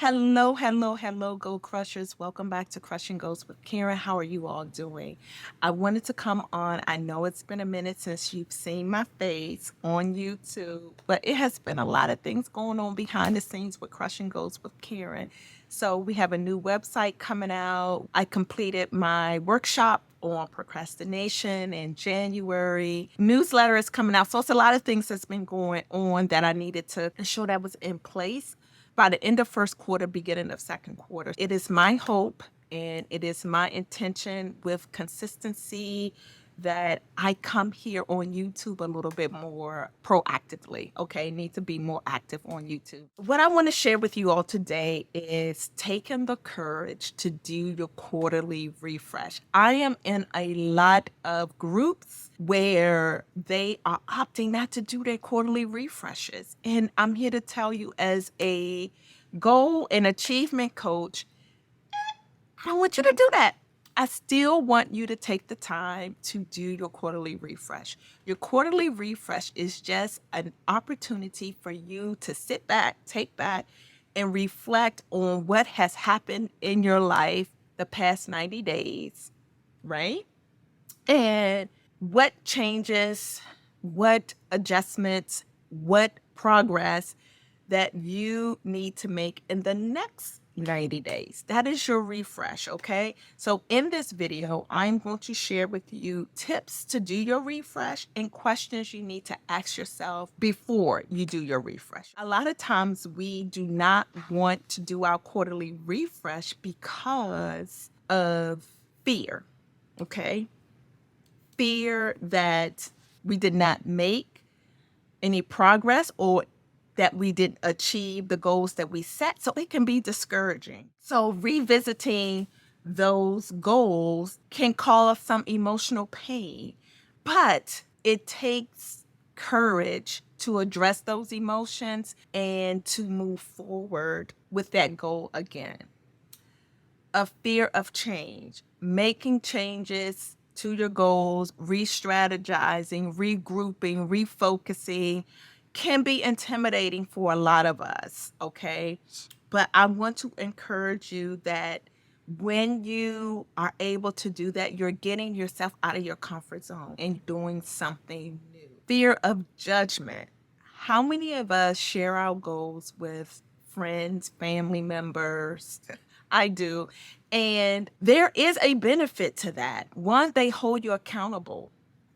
Hello, hello, hello, Goal Crushers. Welcome back to Crushing Goals with Karen. How are you all doing? I wanted to come on. I know it's been a minute since you've seen my face on YouTube, but it has been a lot of things going on behind the scenes with Crushing Goals with Karen. So we have a new website coming out. I completed my workshop on procrastination in January. Newsletter is coming out. So it's a lot of things that's been going on that I needed to ensure that was in place by the end of first quarter, beginning of second quarter. It is my hope and it is my intention with consistency that I come here on YouTube a little bit more proactively. Okay, need to be more active on YouTube. What I want to share with you all today is taking the courage to do your quarterly refresh. I am in a lot of groups where they are opting not to do their quarterly refreshes. And I'm here to tell you, as a goal and achievement coach, I don't want you to do that. I still want you to take the time to do your quarterly refresh. Your quarterly refresh is just an opportunity for you to sit back, take back, and reflect on what has happened in your life the past 90 days, right? And what changes, what adjustments, what progress that you need to make in the next 90 days. That is your refresh, okay? So in this video, I'm going to share with you tips to do your refresh and questions you need to ask yourself before you do your refresh. A lot of times we do not want to do our quarterly refresh because of fear, okay? Fear that we did not make any progress or that we didn't achieve the goals that we set. So it can be discouraging. So revisiting those goals can cause some emotional pain, but it takes courage to address those emotions and to move forward with that goal again. A fear of change, making changes to your goals, re-strategizing, regrouping, refocusing can be intimidating for a lot of us, okay? But I want to encourage you that when you are able to do that, you're getting yourself out of your comfort zone and doing something new. Fear of judgment. How many of us share our goals with friends, family members? I do. And there is a benefit to that. One, they hold you accountable.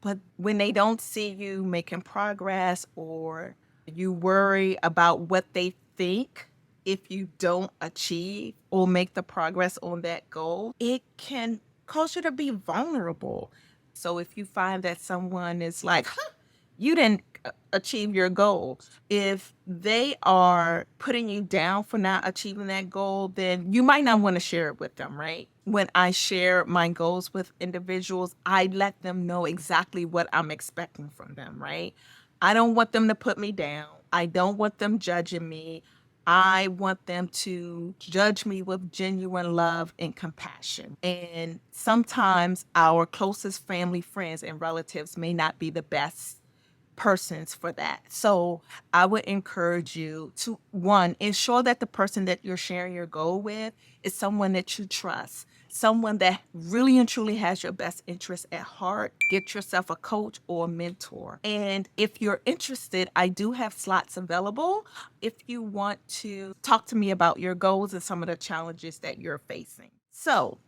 But when they don't see you making progress or you worry about what they think if you don't achieve or make the progress on that goal, it can cause you to be vulnerable. So if you find that someone is like, you didn't achieve your goal. If they are putting you down for not achieving that goal, then you might not want to share it with them, right? When I share my goals with individuals, I let them know exactly what I'm expecting from them, right? I don't want them to put me down. I don't want them judging me. I want them to judge me with genuine love and compassion. And sometimes our closest family, friends, and relatives may not be the best persons for that. So I would encourage you to, one, ensure that the person that you're sharing your goal with is someone that you trust, someone that really and truly has your best interest at heart. Get yourself a coach or a mentor. And if you're interested, I do have slots available if you want to talk to me about your goals and some of the challenges that you're facing. So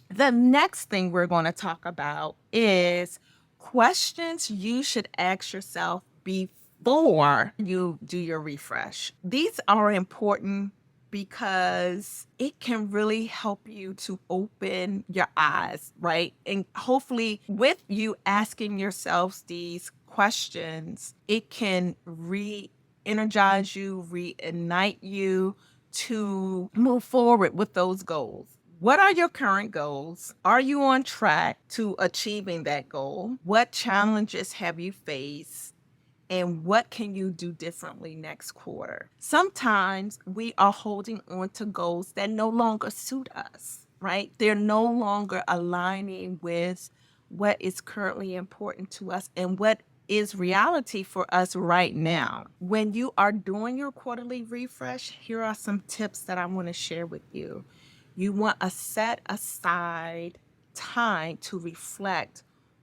the next thing we're going to talk about is questions you should ask yourself before you do your refresh. These are important because it can really help you to open your eyes, right? And hopefully, with you asking yourselves these questions, it can re energize you, reignite you to move forward with those goals. What are your current goals? Are you on track to achieving that goal? What challenges have you faced? And what can you do differently next quarter? Sometimes we are holding on to goals that no longer suit us, right? They're no longer aligning with what is currently important to us and what is reality for us right now. When you are doing your quarterly refresh, here are some tips that I want to share with you. You want to set aside time to reflect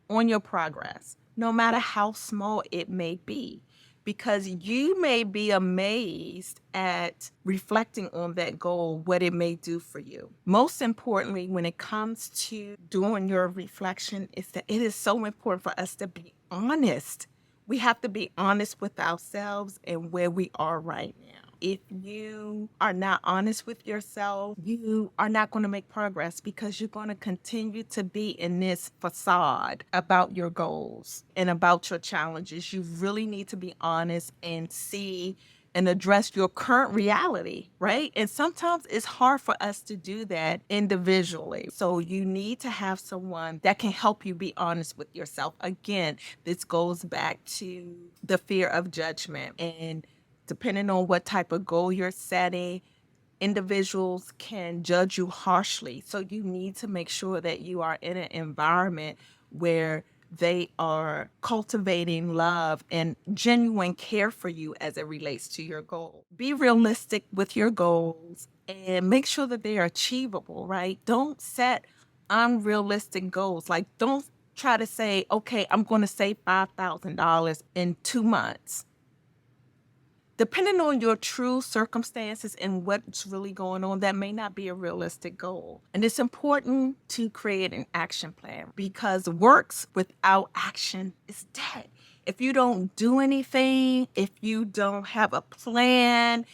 on your progress, no matter how small it may be, because you may be amazed at reflecting on that goal, what it may do for you. Most importantly, when it comes to doing your reflection, is that it is so important for us to be honest. We have to be honest with ourselves and where we are right now. If you are not honest with yourself, you are not going to make progress because you're going to continue to be in this facade about your goals and about your challenges. You really need to be honest and see and address your current reality, right? And sometimes it's hard for us to do that individually. So you need to have someone that can help you be honest with yourself. Again, this goes back to the fear of judgment. And depending on what type of goal you're setting, individuals can judge you harshly. So you need to make sure that you are in an environment where they are cultivating love and genuine care for you as it relates to your goal. Be realistic with your goals and make sure that they are achievable, right? Don't set unrealistic goals. Like, don't try to say, okay, I'm going to save $5,000 in 2 months. Depending on your true circumstances and what's really going on, that may not be a realistic goal. And it's important to create an action plan because works without action is dead. If you don't do anything, if you don't have a plan,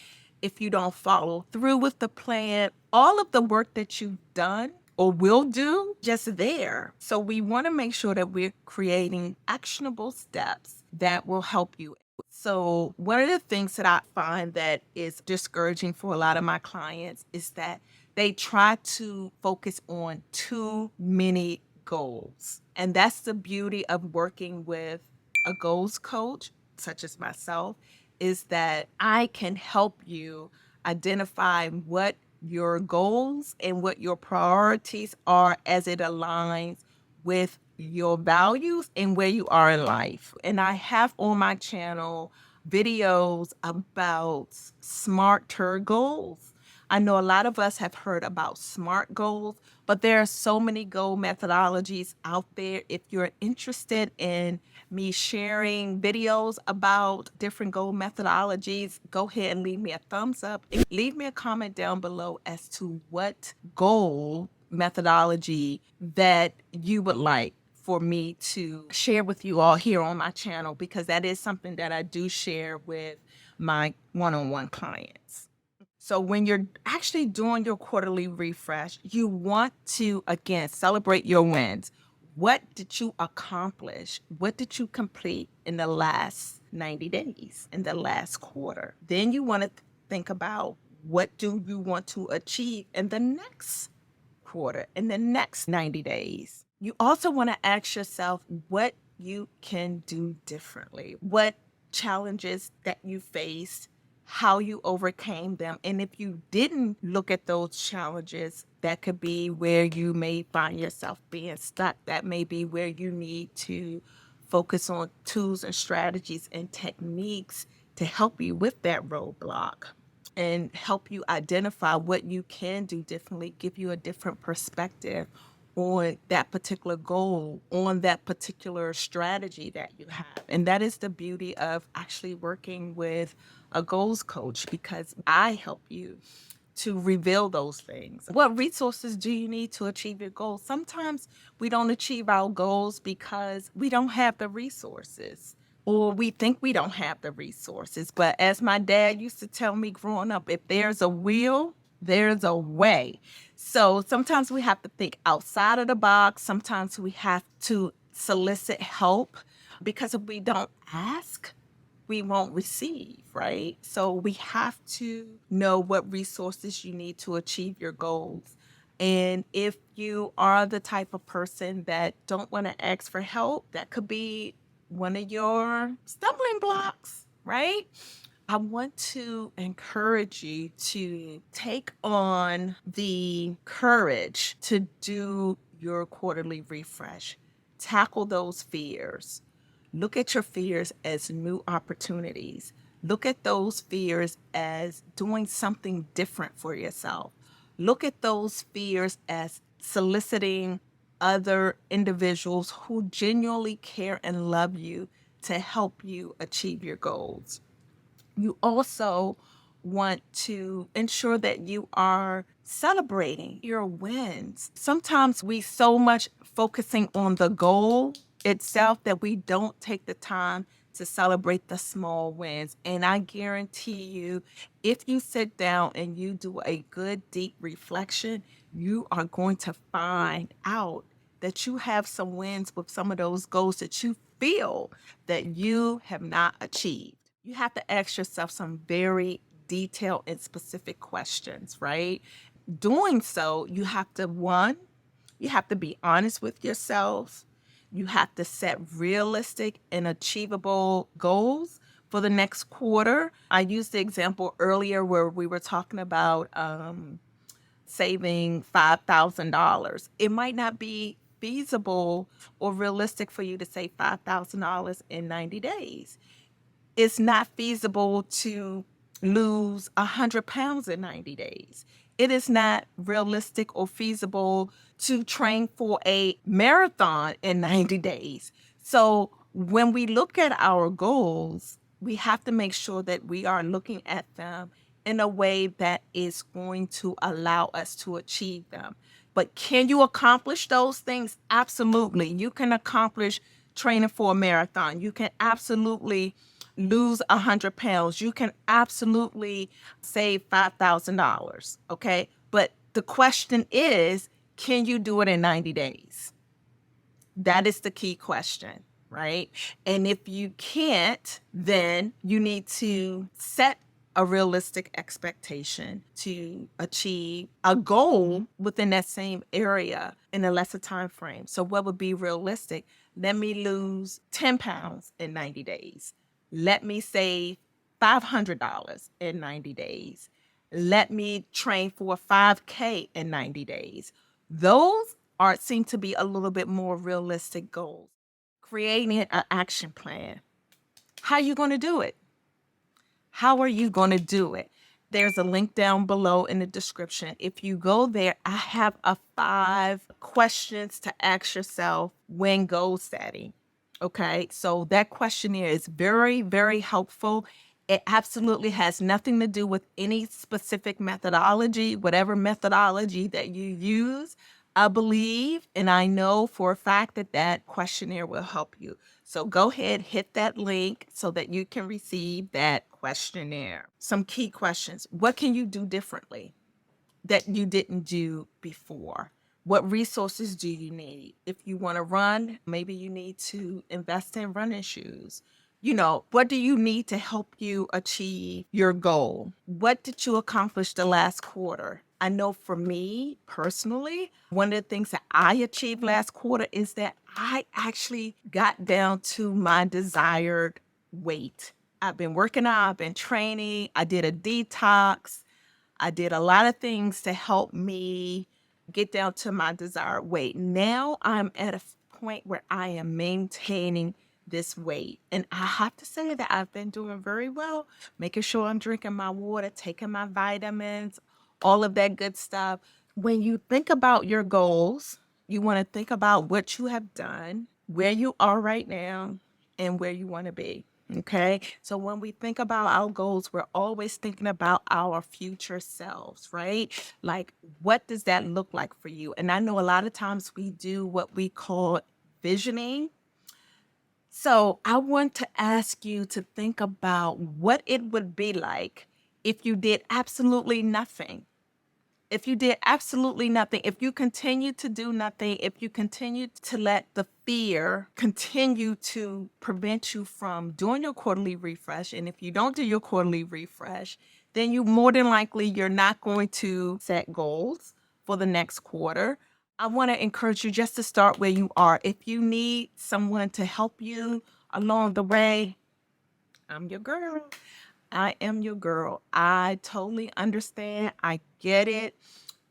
if you don't follow through with the plan, all of the work that you've done or will do just there. So we want to make sure that we're creating actionable steps that will help you. So one of the things that I find that is discouraging for a lot of my clients is that they try to focus on too many goals. And that's the beauty of working with a goals coach, such as myself, is that I can help you identify what your goals and what your priorities are as it aligns with your values and where you are in life. And I have on my channel videos about smarter goals. I know a lot of us have heard about SMART goals, but there are so many goal methodologies out there. If you're interested in me sharing videos about different goal methodologies, go ahead and leave me a thumbs up. Leave me a comment down below as to what goal methodology that you would like for me to share with you all here on my channel, because that is something that I do share with my one-on-one clients. So when you're actually doing your quarterly refresh, you want to, again, celebrate your wins. What did you accomplish? What did you complete in the last 90 days, in the last quarter? Then you want to think about what do you want to achieve in the next quarter, in the next 90 days. You also want to ask yourself what you can do differently, what challenges that you faced, how you overcame them. And if you didn't look at those challenges, that could be where you may find yourself being stuck. That may be where you need to focus on tools and strategies and techniques to help you with that roadblock and help you identify what you can do differently, give you a different perspective on that particular goal, on that particular strategy that you have. And that is the beauty of actually working with a goals coach, because I help you to reveal those things. What resources do you need to achieve your goals? Sometimes we don't achieve our goals because we don't have the resources, or we think we don't have the resources. But as my dad used to tell me growing up, if there's a will, there's a way. So sometimes we have to think outside of the box. Sometimes we have to solicit help, because if we don't ask, we won't receive, right? So we have to know what resources you need to achieve your goals. And if you are the type of person that don't want to ask for help, that could be one of your stumbling blocks, right? I want to encourage you to take on the courage to do your quarterly refresh. Tackle those fears. Look at your fears as new opportunities. Look at those fears as doing something different for yourself. Look at those fears as soliciting other individuals who genuinely care and love you to help you achieve your goals. You also want to ensure that you are celebrating your wins. Sometimes we so much focusing on the goal itself that we don't take the time to celebrate the small wins. And I guarantee you, if you sit down and you do a good deep reflection, you are going to find out that you have some wins with some of those goals that you feel that you have not achieved. You have to ask yourself some very detailed and specific questions, right? Doing so, you have to, one, you have to be honest with yourself. You have to set realistic and achievable goals for the next quarter. I used the example earlier where we were talking about saving $5,000. It might not be feasible or realistic for you to save $5,000 in 90 days. It's not feasible to lose 100 pounds in 90 days. It is not realistic or feasible to train for a marathon in 90 days. So when we look at our goals, we have to make sure that we are looking at them in a way that is going to allow us to achieve them. But can you accomplish those things? Absolutely. You can accomplish training for a marathon. You can absolutely lose 100 pounds. You can absolutely save $5,000. Okay. But the question is, can you do it in 90 days? That is the key question, right? And if you can't, then you need to set a realistic expectation to achieve a goal within that same area in a lesser time frame. So what would be realistic? Let me lose 10 pounds in 90 days. Let me save $500 in 90 days. Let me train for a 5K in 90 days. Those are seem to be a little bit more realistic goals. Creating an action plan. How are you going to do it? How are you going to do it? There's a link down below in the description. If you go there, I have a 5 questions to ask yourself when goal setting. Okay, so that questionnaire is very, very helpful. It absolutely has nothing to do with any specific methodology, whatever methodology that you use. I believe and I know for a fact that that questionnaire will help you. So go ahead, hit that link so that you can receive that questionnaire. Some key questions. What can you do differently that you didn't do before? What resources do you need? If you want to run, maybe you need to invest in running shoes. What do you need to help you achieve your goal? What did you accomplish the last quarter? I know for me personally, one of the things that I achieved last quarter is that I actually got down to my desired weight. I've been working out, I've been training, I did a detox. I did a lot of things to help me get down to my desired weight. Now I'm at a point where I am maintaining this weight. And I have to say that I've been doing very well, making sure I'm drinking my water, taking my vitamins, all of that good stuff. When you think about your goals, you want to think about what you have done, where you are right now, and where you want to be. Okay. So when we think about our goals, we're always thinking about our future selves, right? Like, what does that look like for you? And I know a lot of times we do what we call visioning. So I want to ask you to think about what it would be like if you did absolutely nothing. If you did absolutely nothing, if you continue to do nothing, if you continue to let the fear continue to prevent you from doing your quarterly refresh, and if you don't do your quarterly refresh, then you more than likely you're not going to set goals for the next quarter. I want to encourage you just to start where you are. If you need someone to help you along the way, I'm your girl. I am your girl. I totally understand. I get it.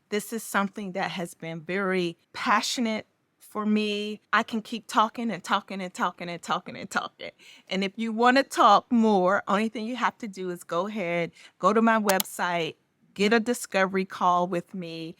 This is something that has been very passionate for me. I can keep talking and talking and talking and talking and talking. And if you want to talk more, only thing you have to do is go ahead, go to my website, get a discovery call with me,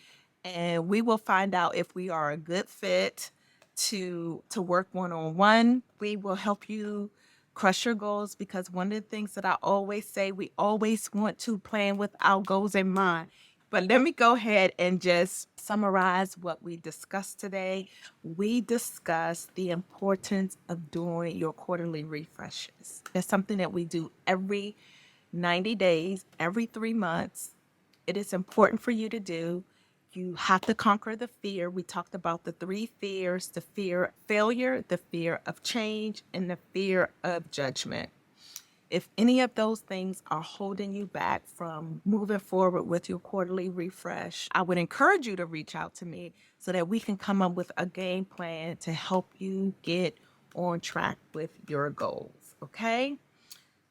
and we will find out if we are a good fit to work one on one. We will help you crush your goals, because one of the things that I always say, we always want to plan with our goals in mind. But let me go ahead and just summarize what we discussed today. We discussed the importance of doing your quarterly refreshes. It's something that we do every 90 days, every 3 months. It is important for you to do. You have to conquer the fear. We talked about the 3 fears: the fear of failure, the fear of change, and the fear of judgment. If any of those things are holding you back from moving forward with your quarterly refresh, I would encourage you to reach out to me so that we can come up with a game plan to help you get on track with your goals. Okay?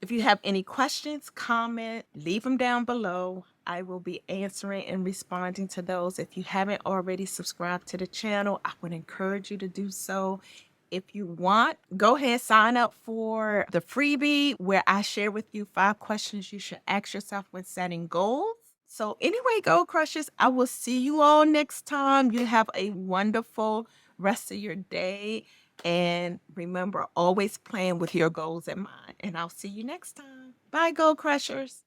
If you have any questions, comment, leave them down below. I will be answering and responding to those. If you haven't already subscribed to the channel, I would encourage you to do so. If you want, go ahead, sign up for the freebie where I share with you 5 questions you should ask yourself when setting goals. So anyway, Goal Crushers, I will see you all next time. You have a wonderful rest of your day. And remember, always plan with your goals in mind. And I'll see you next time. Bye, Goal Crushers.